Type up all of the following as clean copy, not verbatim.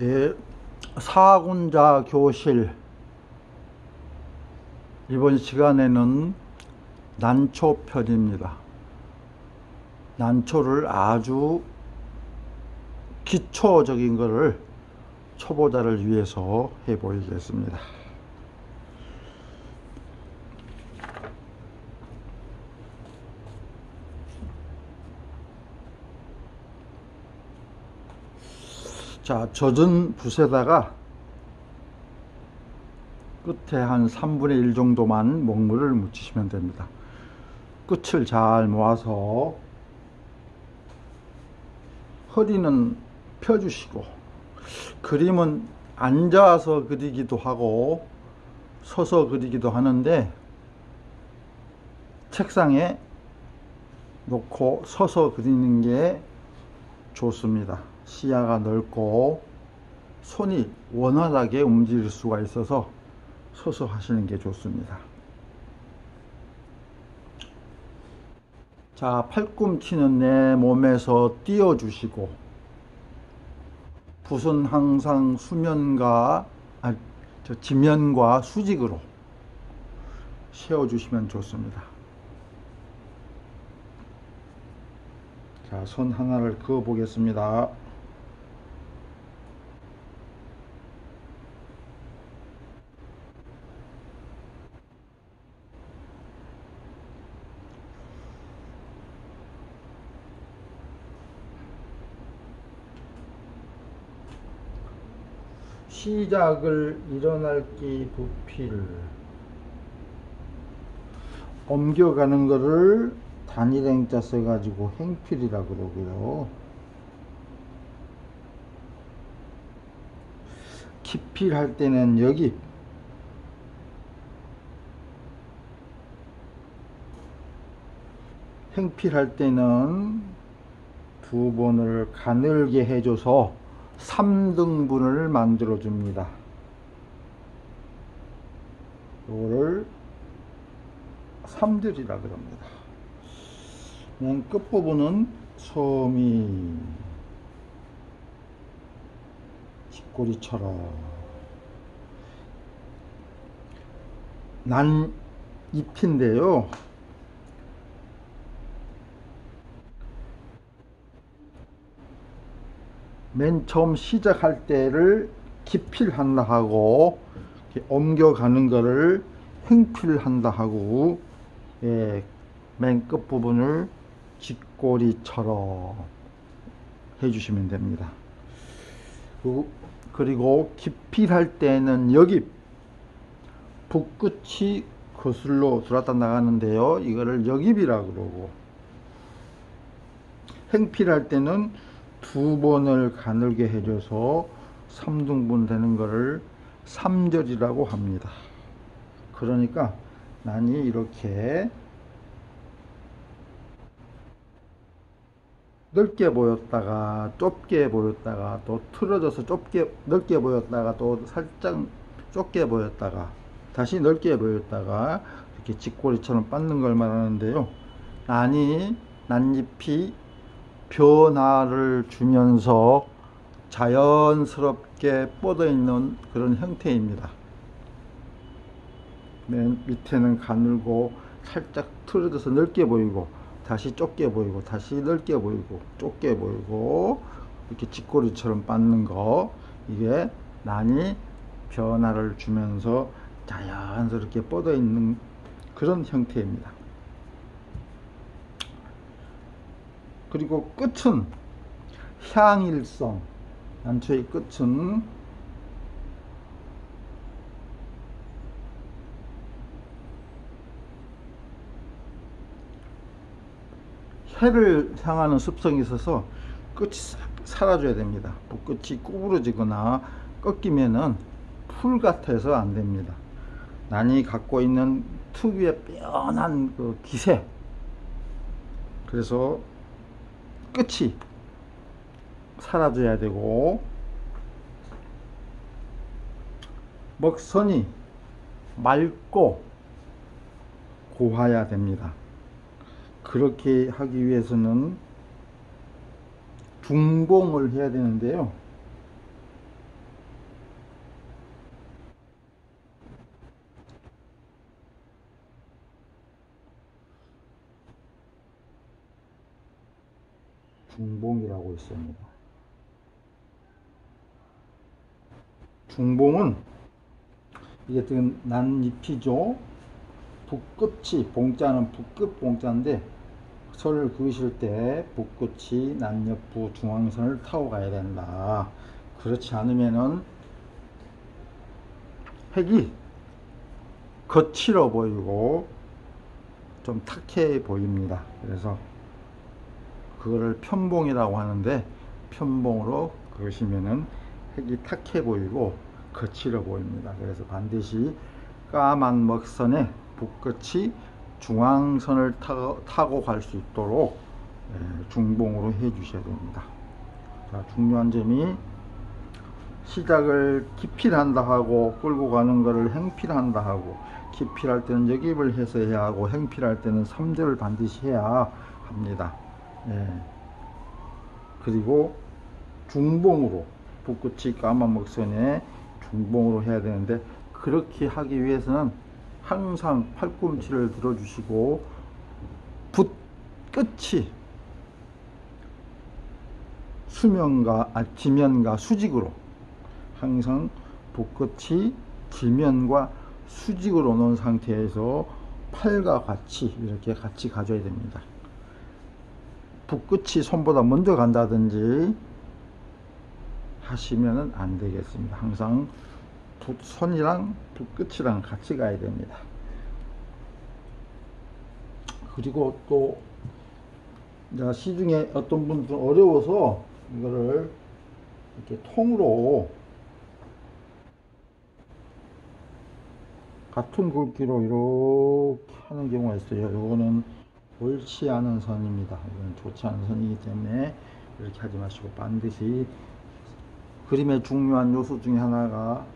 예, 사군자 교실 이번 시간에는 난초편입니다. 난초를 아주 기초적인 것을 초보자를 위해서 해보이겠습니다. 자, 젖은 붓에다가 끝에 한 3분의 1 정도만 먹물을 묻히시면 됩니다. 끝을 잘 모아서 허리는 펴주시고, 그림은 앉아서 그리기도 하고 서서 그리기도 하는데 책상에 놓고 서서 그리는 게 좋습니다. 시야가 넓고 손이 원활하게 움직일 수가 있어서 서서 하시는 게 좋습니다. 자, 팔꿈치는 내 몸에서 띄워주시고, 붓은 항상 지면과 수직으로 세워주시면 좋습니다. 자, 손 하나를 그어 보겠습니다. 시작을 일어날기 부필, 옮겨가는 거를 단일행자 써가지고 행필이라고 그러고요. 기필할 때는 여기, 행필할 때는 두 번을 가늘게 해줘서 3등분을 만들어 줍니다. 이거를 3들이라 그럽니다. 맨 끝부분은 소미 쥐꼬리처럼 난 잎인데요. 맨 처음 시작할 때를 기필한다 하고, 옮겨가는 거를 행필한다 하고, 맨 끝부분을 쥐꼬리처럼 해주시면 됩니다. 그리고 기필할 때는 여기 붓끝이 거슬러 들어왔다 나가는데요, 이거를 여깁이라 그러고, 행필할 때는 두 번을 가늘게 해줘서 3등분 되는 것을 3절이라고 합니다. 그러니까 난이 이렇게 넓게 보였다가 좁게 보였다가 또 틀어져서 넓게 보였다가 또 살짝 좁게 보였다가 다시 넓게 보였다가 이렇게 쥐꼬리처럼 빻는 걸 말하는데요. 난잎이 변화를 주면서 자연스럽게 뻗어 있는 그런 형태입니다. 맨 밑에는 가늘고 살짝 틀어져서 넓게 보이고, 다시 좁게 보이고, 다시 넓게 보이고, 좁게 보이고, 이렇게 쥐꼬리처럼 빻는 거, 이게 난이 변화를 주면서 자연스럽게 뻗어 있는 그런 형태입니다. 그리고 끝은 향일성, 난초의 끝은 해를 향하는 습성이 있어서 끝이 살아줘야 됩니다. 끝이 구부러지거나 꺾이면은 풀 같아서 안 됩니다. 난이 갖고 있는 특유의 뼈한 그 기세, 그래서 끝이 살아줘야 되고, 먹선이 맑고 고와야 됩니다. 그렇게 하기 위해서는 중봉을 해야 되는데요. 중봉이라고 있습니다. 중봉은 이게 지금 난잎이죠. 붓끝이, 봉자는 붓끝 봉자인데 선을 그으실 때 붓끝이 난옆부 중앙선을 타고 가야 된다. 그렇지 않으면은 핵이 거칠어 보이고 좀 탁해 보입니다. 그래서 그거를 편봉이라고 하는데, 편봉으로 그으시면은 핵이 탁해 보이고 거칠어 보입니다. 그래서 반드시 까만 먹선에 붓끝이 중앙선을 타고 갈 수 있도록 중봉으로 해 주셔야 됩니다. 자, 중요한 점이, 시작을 기필한다 하고 끌고 가는 것을 행필한다 하고, 기필할 때는 역입을 해서 해야 하고 행필할 때는 3절을 반드시 해야 합니다. 그리고 중봉으로, 붓끝이 까만 먹선에 중봉으로 해야 되는데, 그렇게 하기 위해서는 항상 팔꿈치를 들어주시고 붓끝이 지면과 수직으로, 항상 붓끝이 지면과 수직으로 놓은 상태에서 팔과 같이 이렇게 같이 가져야 됩니다. 붓끝이 손보다 먼저 간다든지 하시면은 안 되겠습니다. 항상 손이랑 붓끝이랑 같이 가야 됩니다. 그리고 또 시중에 어떤 분들은 어려워서 이거를 이렇게 통으로 같은 굵기로 이렇게 하는 경우가 있어요. 이거는 옳지 않은 선입니다. 이건 좋지 않은 선이기 때문에 이렇게 하지 마시고, 반드시 그림의 중요한 요소 중에 하나가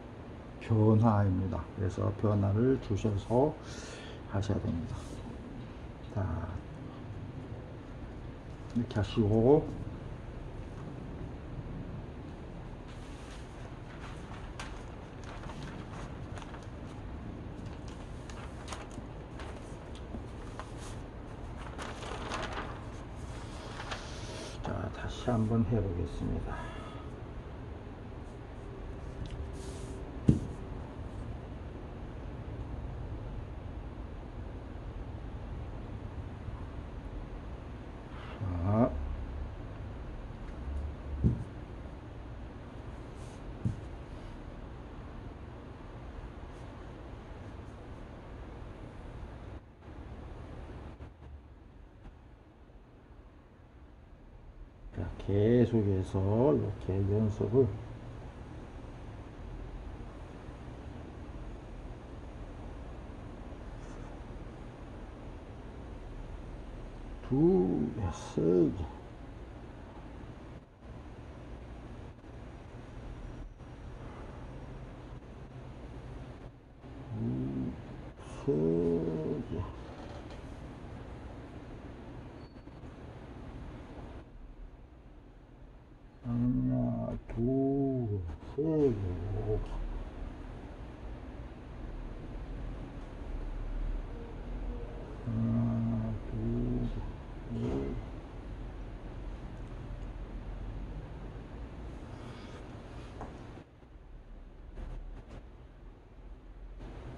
변화입니다. 그래서 변화를 주셔서 하셔야 됩니다. 자, 이렇게 하시고, 자, 다시 한번 해보겠습니다. 자, 계속해서 이렇게 연습을 두 개, 세 개, 세 개, 하나, 둘, 세 개, 하나, 둘, 셋,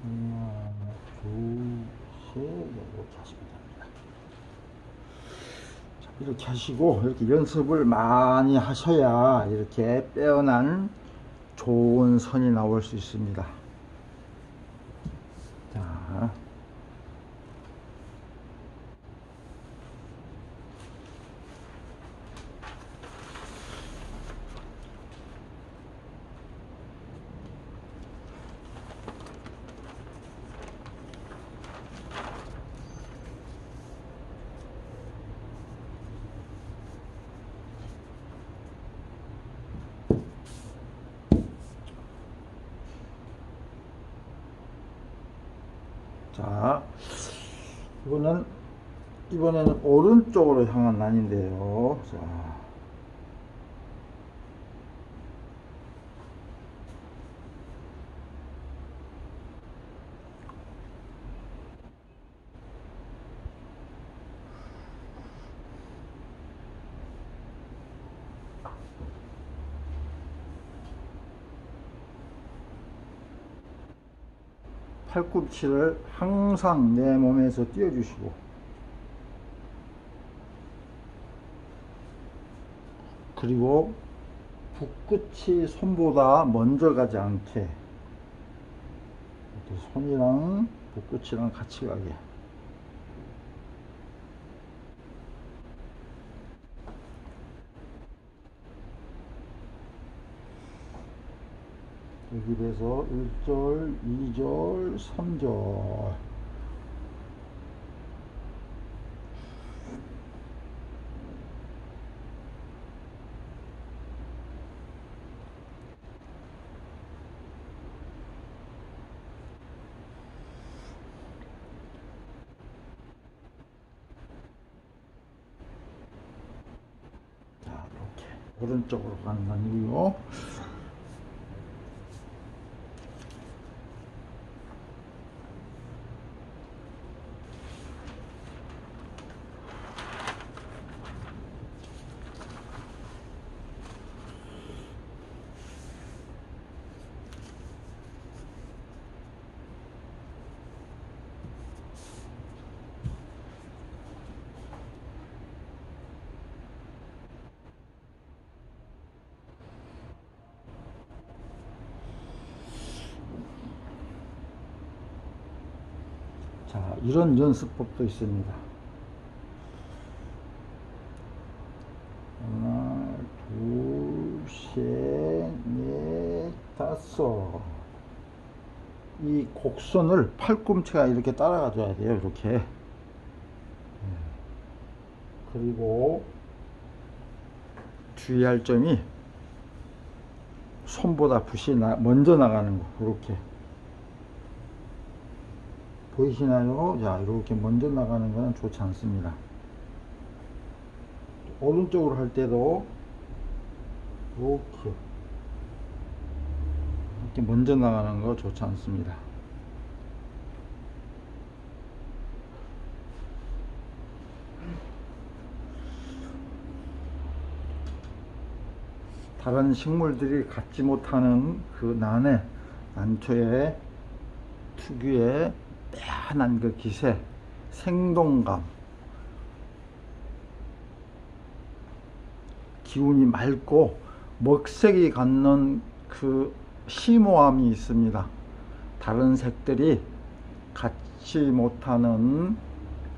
하나, 둘, 셋, 이렇게 하시면 됩니다. 자, 이렇게 하시고, 이렇게 연습을 많이 하셔야 이렇게 빼어난 좋은 선이 나올 수 있습니다. 자, 자, 이번에는 오른쪽으로 향한 난인데요. 자, 팔꿈치를 항상 내 몸에서 띄워주시고, 그리고 붓끝이 손보다 먼저 가지 않게 이렇게 손이랑 붓끝이랑 같이 가게. 여기에서 1절, 2절, 3절. 자, 이렇게 오른쪽으로 가는 건 아니고요. 자, 이런 연습법도 있습니다. 하나, 둘, 셋, 넷, 다섯. 이 곡선을 팔꿈치가 이렇게 따라가 줘야 돼요. 이렇게. 그리고 주의할 점이 손보다 붓이 먼저 나가는 거. 이렇게. 보이시나요? 자, 이렇게 먼저 나가는 거는 좋지 않습니다. 오른쪽으로 할 때도 이렇게 먼저 나가는 거 좋지 않습니다. 다른 식물들이 갖지 못하는 그 난초의 특유의 빼한한 그 기세, 생동감, 기운이 맑고 먹색이 갖는 그 심오함이 있습니다. 다른 색들이 갖지 못하는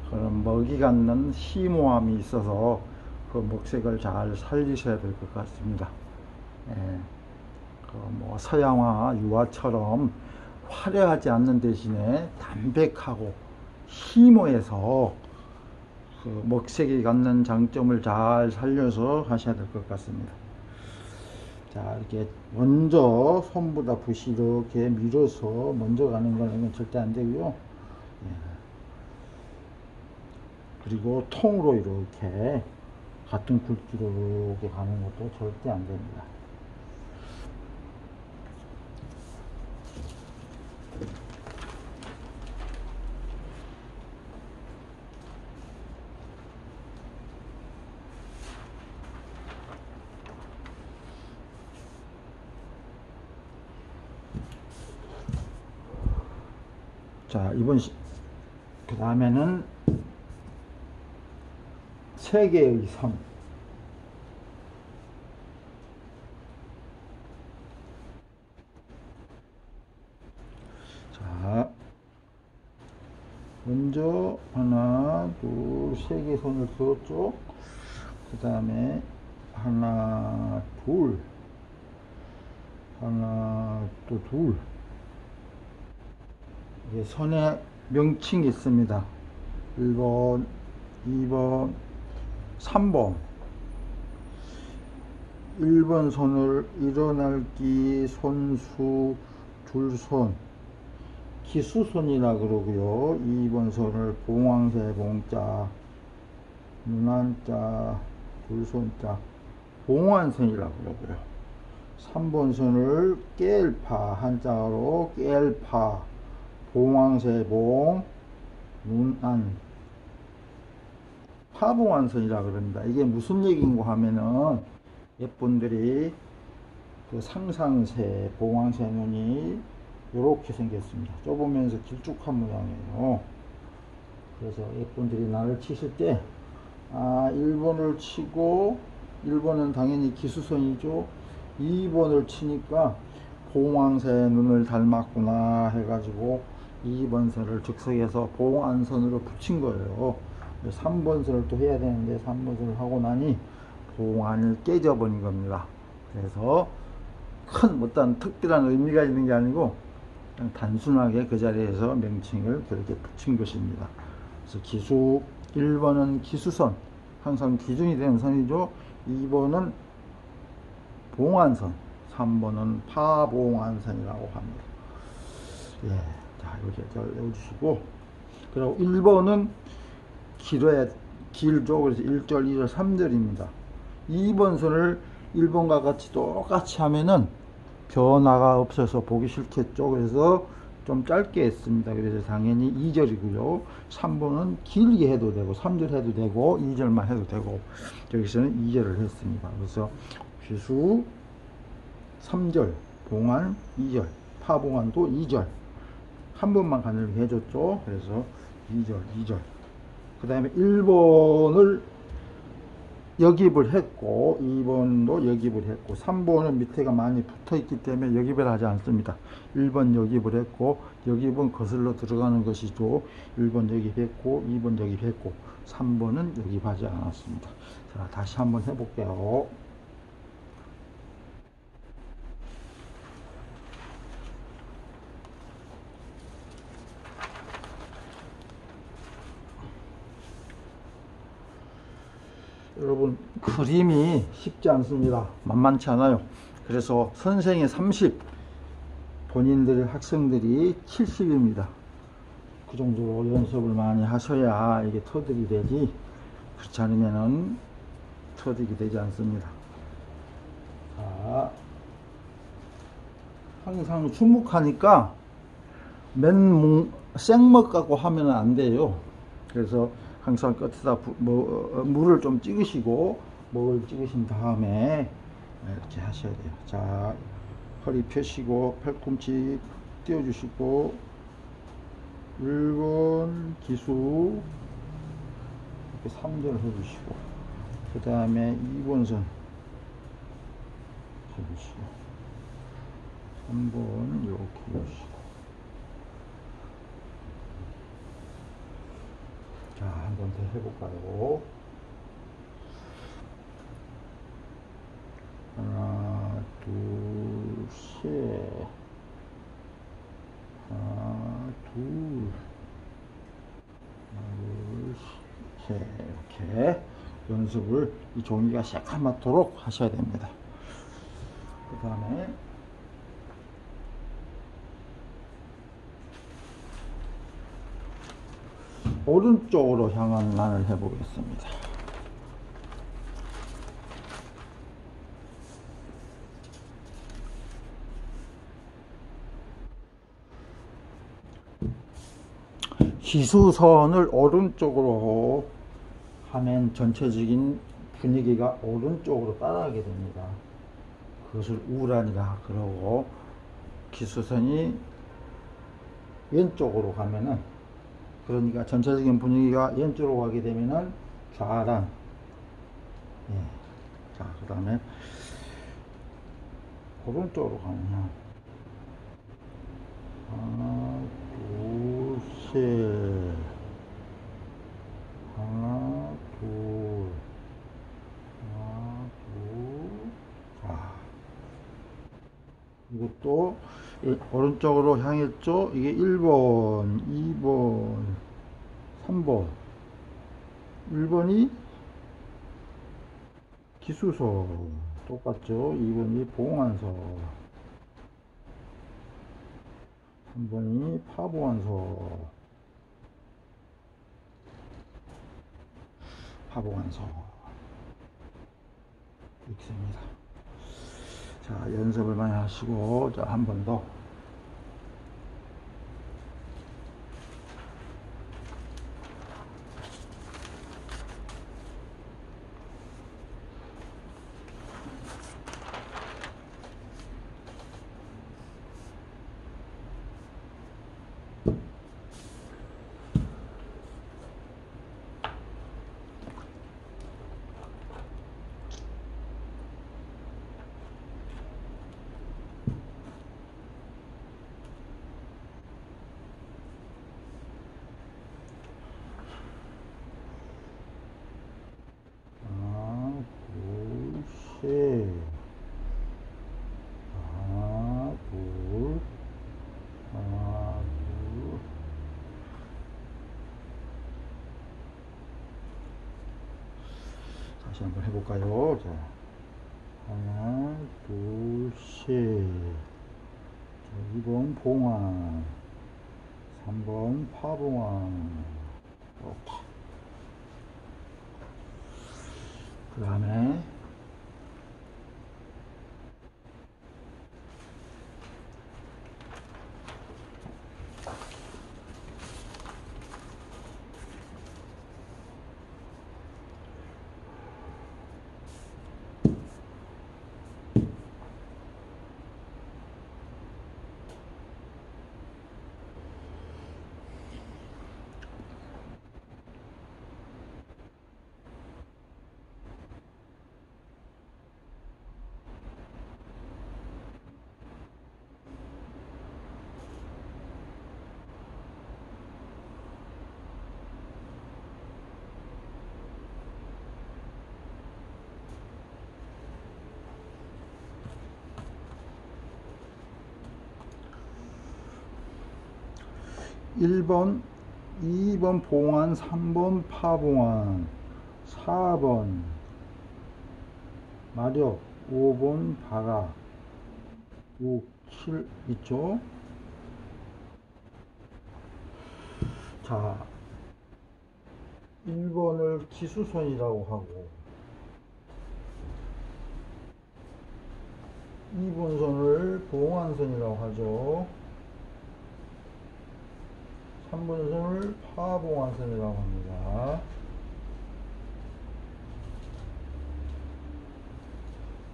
그런 먹이 갖는 심오함이 있어서 그 먹색을 잘 살리셔야 될 것 같습니다. 예, 뭐 서양화, 유화처럼 화려하지 않는 대신에 담백하고 심오해서 그 먹색이 갖는 장점을 잘 살려서 하셔야 될 것 같습니다. 자, 이렇게 먼저 손보다 붓이 이렇게 밀어서 먼저 가는 거는 절대 안 되고요. 예. 그리고 통으로 이렇게 같은 굵기로 이렇게 가는 것도 절대 안 됩니다. 자, 그 다음에는 세 개의 선. 자, 먼저 하나, 둘, 세 개 선을 그었죠. 그 다음에 하나, 둘, 하나, 또 둘. 선의 명칭이 있습니다. 1번, 2번, 3번. 1번 손을 일어날기, 손수, 줄손, 기수손이라 그러고요. 2번 손을 봉황새, 봉자, 문안자, 줄손자, 봉환선이라 그러고요. 3번 손을 깰파, 한자어로 깰파, 봉황새봉, 문안, 파봉환선이라 그럽니다. 이게 무슨 얘기인가 하면은 예분들이 그 상상새, 봉황새 눈이 이렇게 생겼습니다. 좁으면서 길쭉한 모양이에요. 그래서 F분들이 날을 치실 때 1번을 치고 1번은 당연히 기수선이죠. 2번을 치니까 봉황새의 눈을 닮았구나 해가지고 2번 선을 즉석에서 봉안선으로 붙인 거예요. 3번 선을 또 해야 되는데 3번 선을 하고 나니 봉안이 깨져버린 겁니다. 그래서 큰 어떤 특별한 의미가 있는 게 아니고 그냥 단순하게 그 자리에서 명칭을 그렇게 붙인 것입니다. 그래서 기수 1번은 기수선, 항상 기준이 되는 선이죠. 2번은 봉안선, 3번은 파봉안선이라고 합니다. 예, 자, 이렇게 외워주시고, 그리고 1번은 길죠. 그래서 1절, 2절, 3절입니다. 2번 선을 1번과 같이 똑같이 하면은 변화가 없어서 보기 싫겠죠. 그래서 좀 짧게 했습니다. 그래서 당연히 2절이고요. 3번은 길게 해도 되고 3절 해도 되고 2절만 해도 되고 여기서는 2절을 했습니다. 그래서 귀수 3절, 봉안 2절, 파봉안도 2절 한 번만 가늘게 해줬죠. 그래서 2절, 2절. 그 다음에 1번을 역입을 했고 2번도 역입을 했고 3번은 밑에가 많이 붙어 있기 때문에 역입을 하지 않습니다. 1번 역입을 했고 역입은 거슬러 들어가는 것이죠. 1번 역입했고 2번 역입했고 3번은 역입하지 않았습니다. 자, 다시 한번 해볼게요. 여러분, 그림이 쉽지 않습니다. 만만치 않아요. 그래서 선생이 30, 본인들 학생들이 70입니다. 그 정도로 연습을 많이 하셔야 이게 터득이 되지, 그렇지 않으면은 터득이 되지 않습니다. 자, 항상 주목하니까 생먹 갖고 하면 안 돼요. 그래서 항상 끝에다 물을 좀 찍으시고 먹을 찍으신 다음에 이렇게 하셔야 돼요. 자, 허리 펴시고 팔꿈치 띄워주시고 1번 기수 이렇게 3절 해주시고 그 다음에 2번 선 해주시고 3번 이렇게 해주시고 자, 한 번 더 해볼까요? 하나, 둘, 셋. 하나, 둘, 셋. 이렇게 연습을 이 종이가 새까맣도록 하셔야 됩니다. 그 다음에 오른쪽으로 향한 난을 해보겠습니다. 기수선을 오른쪽으로 하면 전체적인 분위기가 오른쪽으로 따라가게 됩니다. 그것을 우란이라 그러고 기수선이 왼쪽으로 가면은 그러니까 전체적인 분위기가 왼쪽으로 가게 되면은 좌란. 예. 자, 그 다음에 오른쪽으로 가면 하나, 둘, 셋. 하나, 둘. 하나, 둘. 자. 이것도 오른쪽으로 향했죠. 이게 1번, 2번, 3번. 1번이 기수서 똑같죠. 2번이 봉안서, 3번이 파봉안서, 이렇게 됩니다. 자, 연습을 많이 하시고, 자, 한 번 더. 다시 한번 해볼까요? 자, 하나, 둘, 셋. 자, 2번 봉안, 3번 파봉안. 이렇게. 그 다음에 1번, 2번 봉안, 3번 파봉안, 4번 마력, 5번 바라, 6, 7 있죠? 자, 1번을 기수선이라고 하고 2번 선을 봉안선이라고 하죠. 3번 선을 파봉안선이라고 합니다.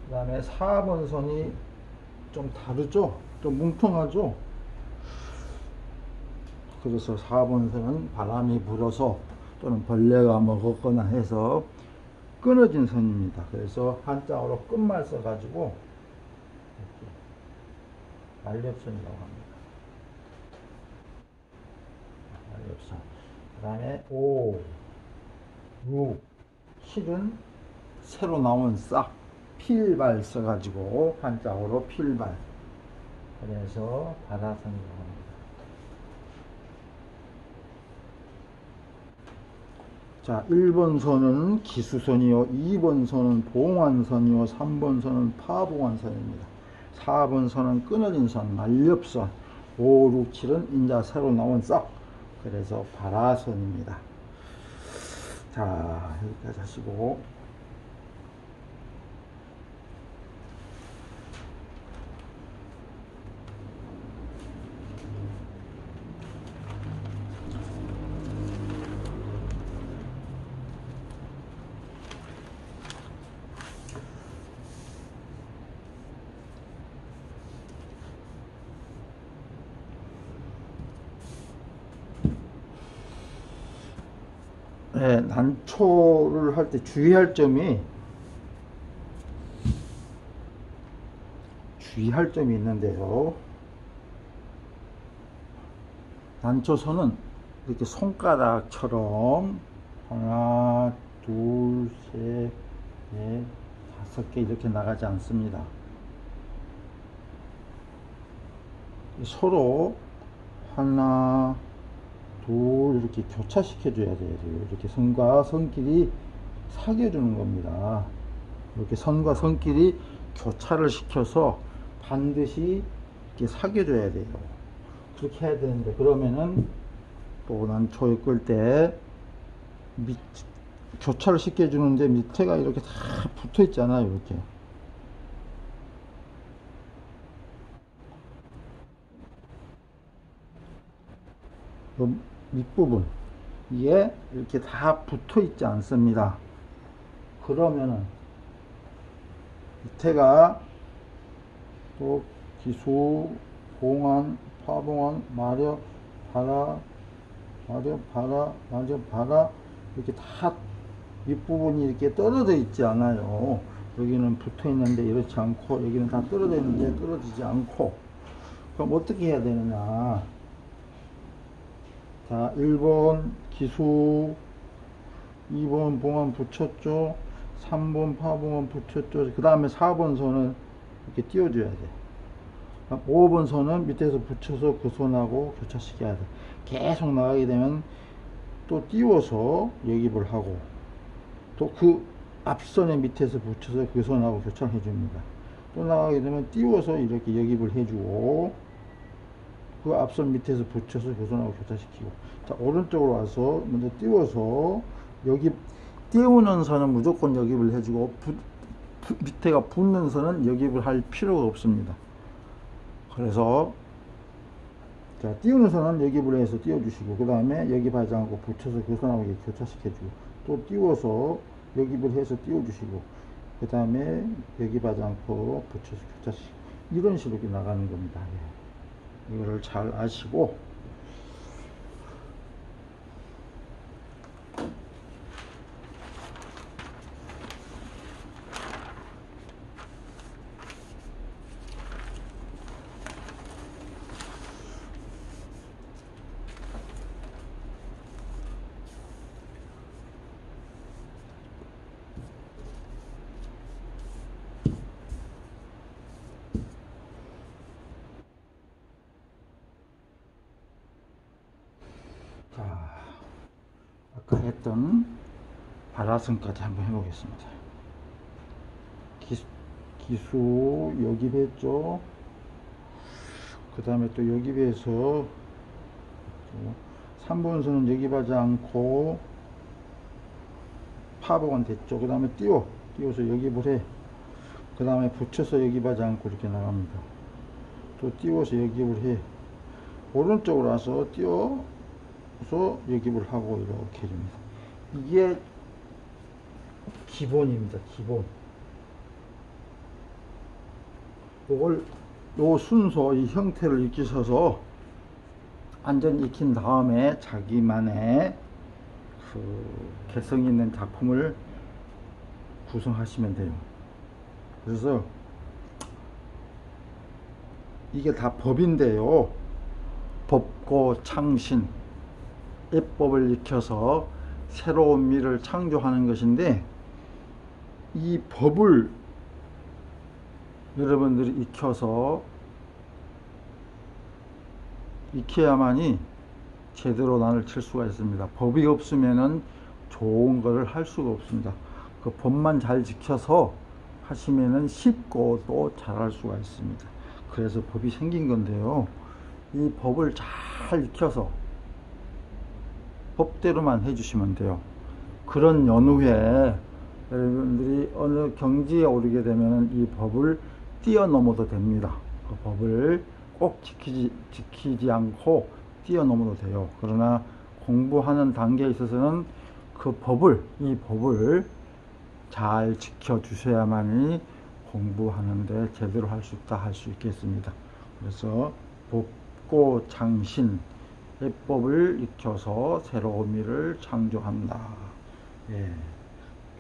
그 다음에 4번 선이 좀 다르죠? 좀 뭉퉁하죠? 그래서 4번 선은 바람이 불어서 또는 벌레가 먹었거나 해서 끊어진 선입니다. 그래서 한자어로 끝말 써가지고 날렵선이라고 합니다. 날렵선. 그 다음에 5, 6, 7은 새로 나온 싹 필발 써가지고 한자어로 필발. 그래서 바다선이라고 합니다. 자, 1번 선은 기수선이요, 2번 선은 봉안선이요, 3번 선은 파봉안선입니다. 4번 선은 끊어진 선, 날렵선, 5, 6, 7은 인자 새로 나온 싹, 그래서 바라선입니다. 자, 여기까지 하시고 네, 난초를 할 때 주의할 점이 있는데요. 난초선은 이렇게 손가락처럼 하나, 둘, 셋, 넷, 5개 이렇게 나가지 않습니다. 서로 하나, 둘 이렇게 교차시켜 줘야 돼요. 이렇게 선과 선끼리 사귀어주는 겁니다. 이렇게 선과 선끼리 교차를 시켜서 반드시 이렇게 사귀어줘야 돼요. 그렇게 해야 되는데, 그러면은 또 난초에 끌 때 교차를 시켜주는데 밑에가 이렇게 다 붙어 있잖아요. 이렇게. 밑부분 이게 이렇게 다 붙어 있지 않습니다. 그러면은 밑에가 또 기수, 봉안, 파봉안, 마력, 바라, 이렇게 다 밑부분이 이렇게 떨어져 있지 않아요. 여기는 붙어 있는데 이렇지 않고, 여기는 다 떨어져 있는데 떨어지지 않고. 그럼 어떻게 해야 되느냐? 자, 1번 기수, 2번 봉안 붙였죠. 3번 파봉안 붙였죠. 그 다음에 4번 선은 이렇게 띄워줘야 돼. 5번 선은 밑에서 붙여서 그 선하고 교차시켜야 돼. 계속 나가게 되면 또 띄워서 역입을 하고, 또 그 앞선의 밑에서 붙여서 그 선하고 교차해 줍니다. 또 나가게 되면 띄워서 이렇게 역입을 해주고 그 앞선 밑에서 붙여서 그 선하고 교차시키고. 자, 오른쪽으로 와서 먼저 띄워서 역입, 띄우는 선은 무조건 역입을 해주고 밑에가 붙는 선은 역입을 할 필요가 없습니다. 그래서 자, 띄우는 선은 역입을 해서 띄워주시고 그 다음에 역입하지 않고 붙여서 그 선하고 교차시켜주고 또 띄워서 역입을 해서 띄워주시고 그 다음에 역입하지 않고 붙여서 교차시키고 이런 식으로 나가는 겁니다. 예. 이거를 잘 아시고 자, 아까 했던 발화선까지 한번 해보겠습니다. 기수 역입했죠. 그 다음에 또 역입해서 3번선은 역입하지 않고 파복은 됐죠. 그 다음에 띄워서 역입을 해. 그 다음에 붙여서 역입하지 않고 이렇게 나갑니다. 또 띄워서 역입을 해. 오른쪽으로 와서 띄워서 역입을 하고 이렇게 해줍니다. 이게 기본입니다. 기본. 요 순서, 이 형태를 익히셔서 완전히 익힌 다음에 자기만의 그 개성 있는 작품을 구성하시면 돼요. 그래서 이게 다 법인데요. 법고 창신, 예법을 익혀서 새로운 미를 창조하는 것인데 이 법을 여러분들이 익혀야만이 제대로 난을 칠 수가 있습니다. 법이 없으면은 좋은 거를 할 수가 없습니다. 그 법만 잘 지켜서 하시면은 쉽고 또 잘할 수가 있습니다. 그래서 법이 생긴 건데요. 이 법을 잘 익혀서 법대로만 해주시면 돼요. 그런 연후에 여러분들이 어느 경지에 오르게 되면 이 법을 뛰어넘어도 됩니다. 그 법을 꼭 지키지 않고 뛰어넘어도 돼요. 그러나 공부하는 단계에 있어서는 이 법을 잘 지켜주셔야만이 공부하는데 제대로 할 수 있다 할 수 있겠습니다. 그래서 법고 창신, 예법을 익혀서 새로운 미를 창조한다. 예.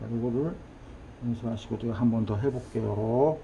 이거를 연습하시고 제가 한 번 더 해볼게요.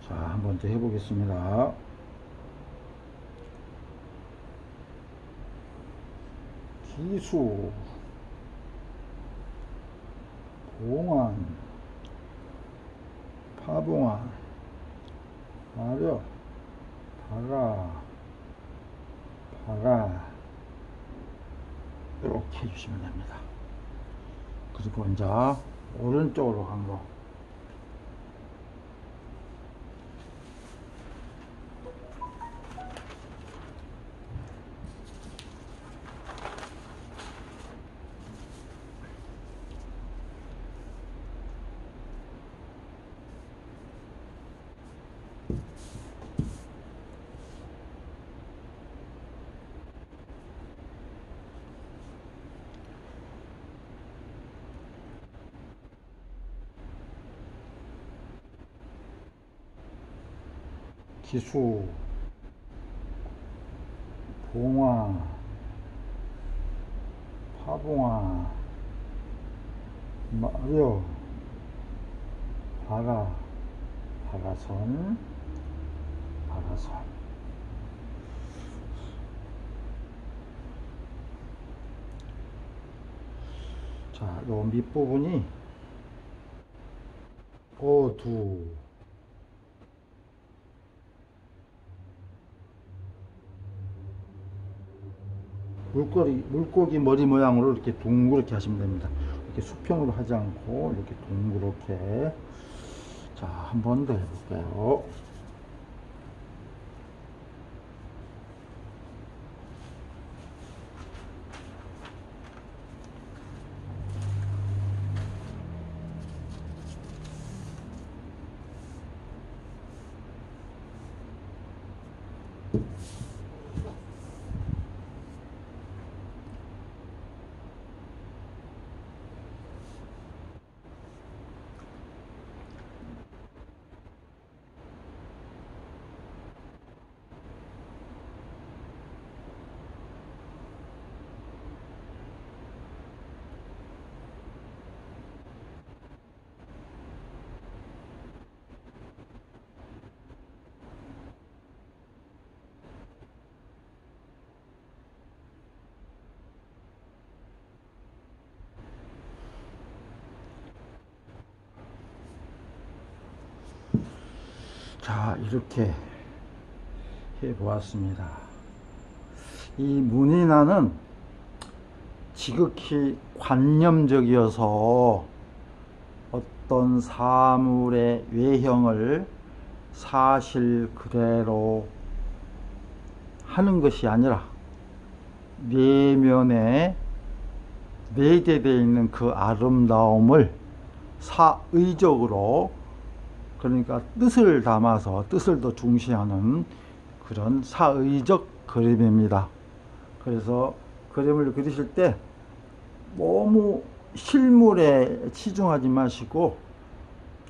자, 한 번 더 해보겠습니다. 기수, 봉안, 파봉안, 마력, 발아 이렇게 해주시면 됩니다. 그리고 이제 오른쪽으로 간 거. 기수, 봉화, 파봉화, 마력, 발아, 파라선, 파라선. 자, 요 밑부분이 어두, 물고기 머리 모양으로 이렇게 둥그렇게 하시면 됩니다. 이렇게 수평으로 하지 않고 이렇게 둥그렇게. 자, 한 번 더 해볼게요. 자, 이렇게 해 보았습니다. 이 문인화는 지극히 관념적이어서 어떤 사물의 외형을 사실 그대로 하는 것이 아니라 내면에 내재되어 있는 그 아름다움을 사의적으로, 그러니까 뜻을 담아서 뜻을 더 중시하는 그런 사의적 그림입니다. 그래서 그림을 그리실 때 너무 실물에 치중하지 마시고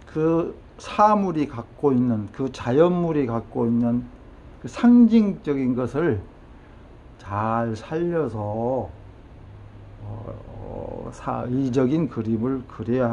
그 사물이 갖고 있는, 그 자연물이 갖고 있는 그 상징적인 것을 잘 살려서 사의적인 그림을 그려야 합니다.